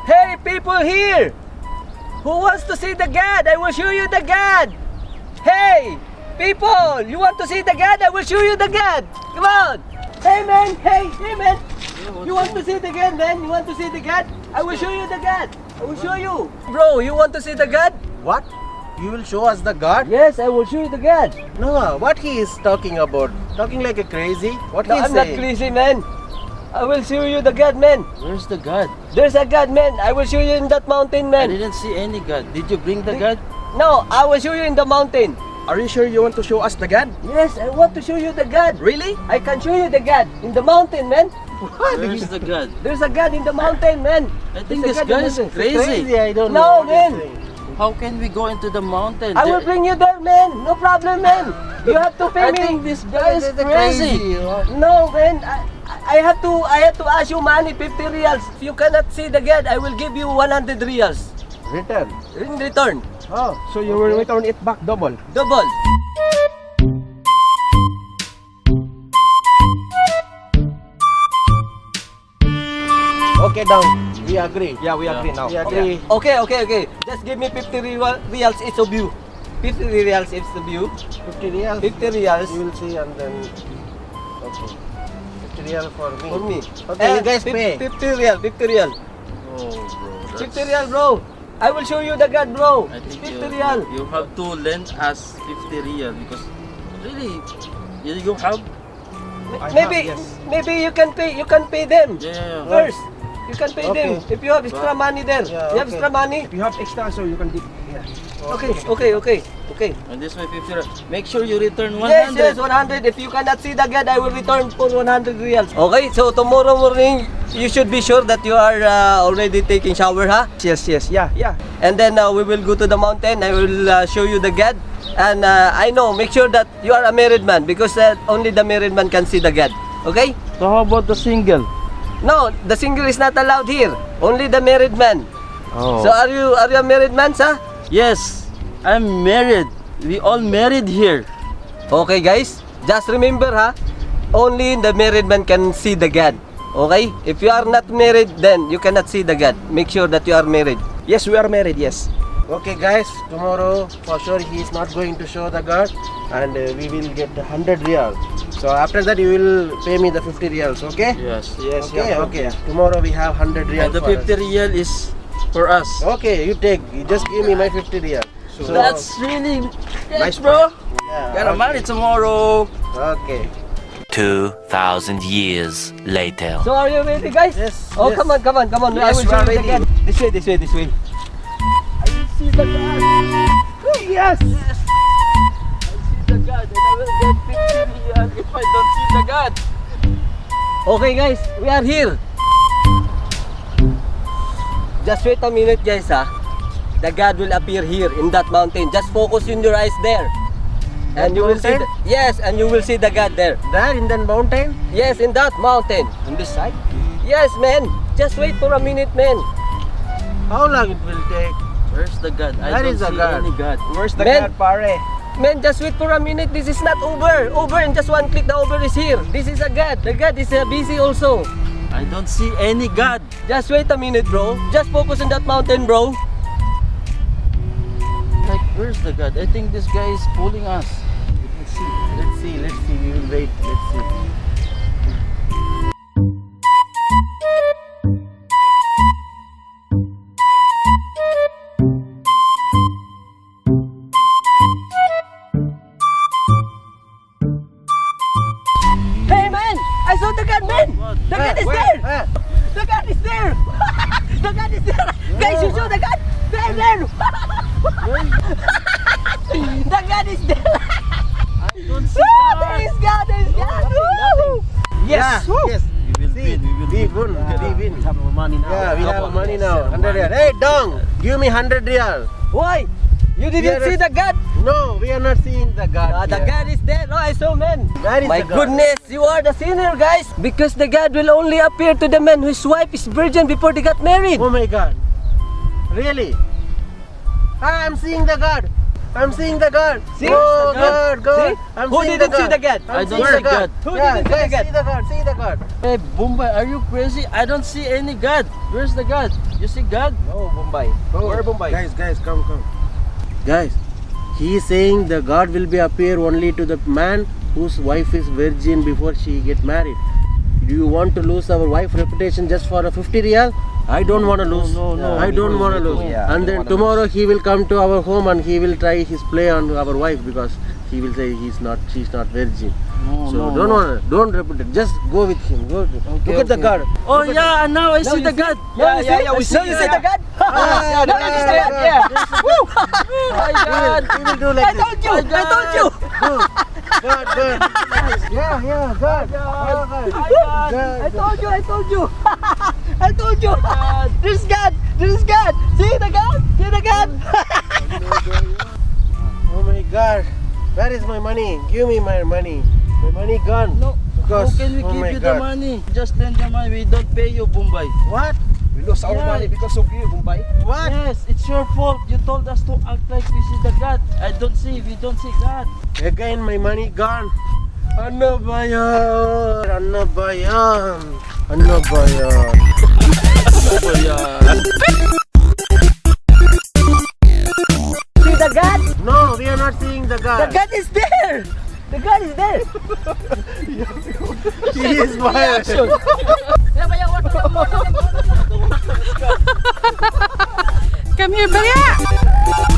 Hey, people here! Who wants to see the God? I will show you the God! Hey, people! You want to see the God? I will show you the God! Come on! Hey, man! Hey, man! You want to see the God, man? You want to see the God? I will show you the God! I will show you! Bro, you want to see the God? What? You will show us the God? Yes, I will show you the God! No, what he is talking about? Talking like a crazy? What No, he is I'm not saying? crazy, man! I will show you the God, man! Where's the God? There's a God, man! I will show you in that mountain, I man! didn't see any God. Did you bring the God? No, I will show you in the mountain! Are you sure you want to show us the God? Yes, I want to show you the God! Really? I can show you the God in the mountain, man! Where's the God? There's a God in the mountain, man! I think There's this a God guy in is the- crazy. I don't No, know. what he's man. saying. How can we go into the mountain? I will bring you there, man! No problem, man! You have to pay I me! think this guy is crazy. No, man! I have to ask you money, 50 reals. If you cannot see the God, I will give you 100 reals. Return. In return. Oh, so you will return it back double. Double. Okay, down. We agree. Yeah, we agree now. We agree. Okay. Just give me 50 reals each of you. 50 reals each of you. 50 reals. 50 reals You will see and then. Okay. 50 real for me. for me. Okay, you And guys pay. 50 real, 50 real. Oh, bro. 50 real, bro. I will show you the God, bro. I think 50 real. you have to lend us 50 real because really, you have. Maybe you can pay them Yeah. first. You can pay them Okay. if you have extra money there. Yeah, You have okay. extra money. If you have extra, so you can dig here. Okay. And this way 50 real. Make sure you return 100. Yes, 100. If you cannot see the God, I will return for 100 reals. Okay, so tomorrow morning, you should be sure that you are already taking shower, huh? Yes, yeah. And then we will go to the mountain. I will show you the God. And I know, make sure that you are a married man because only the married man can see the God. Okay? So how about the single? No, the single is not allowed here. Only the married man. Oh. So are you a married man, sir? Yes, I'm married. We all married here. Okay, guys. Just remember, ha? Only the married man can see the God. Okay? If you are not married, then you cannot see the God. Make sure that you are married. Yes, we are married, yes. Okay, guys. Tomorrow, for sure, he is not going to show the God, and we will get 100 real. So after that, you will pay me the 50 reals. Okay? Yes. Okay. Tomorrow we have 100 real. And the for us. 50 real is for us. Okay, you take. You just give me my 50 real. So That's really Nice, nice, bro. yeah. Got a money tomorrow. Okay. 2,000 years later. So are you ready, guys? Yes, Oh, yes. come on. I Yes, will we show are you the ready. God. This way. I will see the God. Yes. I see the God and I will get 50 real if I don't see the God. Okay, guys. We are here. Just wait a minute, guys, ha? The God will appear here in that mountain. Just focus in your eyes there. And That you will see mountain? yes, and you will see the God there. There in that mountain? Yes, in that mountain. On this side? Yes, man. Just wait for a minute, man. How long it will take? Where's the God? I Where don't is the see God? any God. Where's the Man. God, pare? Man, just wait for a minute. This is not over. Over in just one click, the over is here. This is a God. The God is busy also. I don't see any God. Just wait a minute, bro. Just focus on that mountain, bro. Like, where's the God? I think this guy is fooling us. Let's see. We will wait. Let's see. Hey, man. I saw the God, man. What? The God is Where? there. Where? The God is there. The God is there. Guys, you saw the God? There. The God is there. I don't see There God. is God. There is God. Woo! Yes! Yeah, yes. We will See, win. we won. We win. We have our money now. Yeah, we have money now. 100 real. Hey, Dong, give me 100 real. Why? You didn't Here see is- the God? No, we are not seeing the God. The here. God is there. No, I saw, man. Where is My the God? goodness, you are the sinner, guys. Because the God will only appear to the man whose wife is virgin before they got married. Oh my God. Really? I am seeing the God. I'm seeing the God. See? Oh, The God. God. See? I'm Who seeing didn't see the God? I'm I don't seeing see God. Who Yeah, didn't see the guys, God? see the God. See the God. Hey, Bombay, are you crazy? I don't see any God. Where's the God? You see God? No, Bombay. Where Bombay? Guys, come. Guys, he is saying the God will be appear only to the man whose wife is virgin before she get married. Do you want to lose our wife reputation just for a 50 riyal? I don't want to lose. no, I don't want to lose. Yeah, And don't then wanna tomorrow he will come to our home and he will try his play on our wife because he will say she's not virgin. So don't repeat it. Just go with him. Go with him. Look at the God. Oh yeah, now I see the God. Yeah, we see you see the God? Ah, Now you see the God? Yeah. My God. He will do like I this. told you! I told you! God. Yeah, God. I told you! I told you! I told you! There's God! There's God! See the God? See the God? Oh my God. Where is my money? Give me my money. My money gone. No. How Because, can we oh give my you God. the money? Just lend the money. We don't pay you, Bombay. What? We lost our Yeah. money because of you, Bombay. What? Yes, it's your fault. You told us to act like we see the God. We don't see God. Again, my money gone. Annabayan. Oh yeah. See the God? No, we are not seeing the The God. God is there! The God is there! He is wild. Come here, Baya!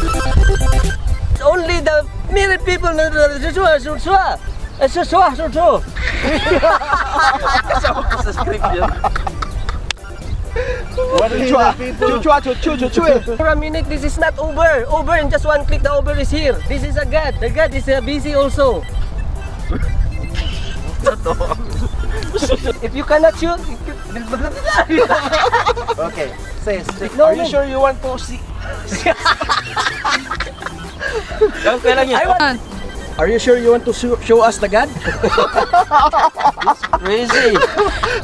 It's only the married people na Joshua. Sa script yun. Only the people. For a minute, this is not Uber. Uber in just one click, the Uber is here. This is a God. The God is busy also. If you cannot shoot, Okay, say no, Are you sure you want to see? Okay lang yun. I want. Are you sure you want to show us the God? Crazy.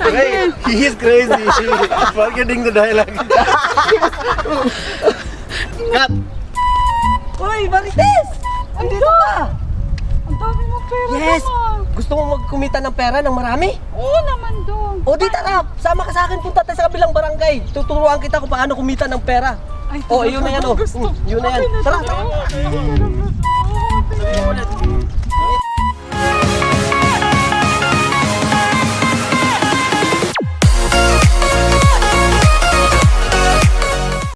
Hey, he is crazy. Forgetting the dialogue. Cut. Uy, Marites! Andito ka! Ang dami mo pera Yes! naman. Gusto mo magkumita ng pera ng marami? Oo naman doon. O di tara, sama ka sa akin, punta tayo sa kabilang barangay. Tuturuan kita kung paano kumita ng pera. Ay, O, yun na yan, o. Yun na yan. Tara, tara. Tara.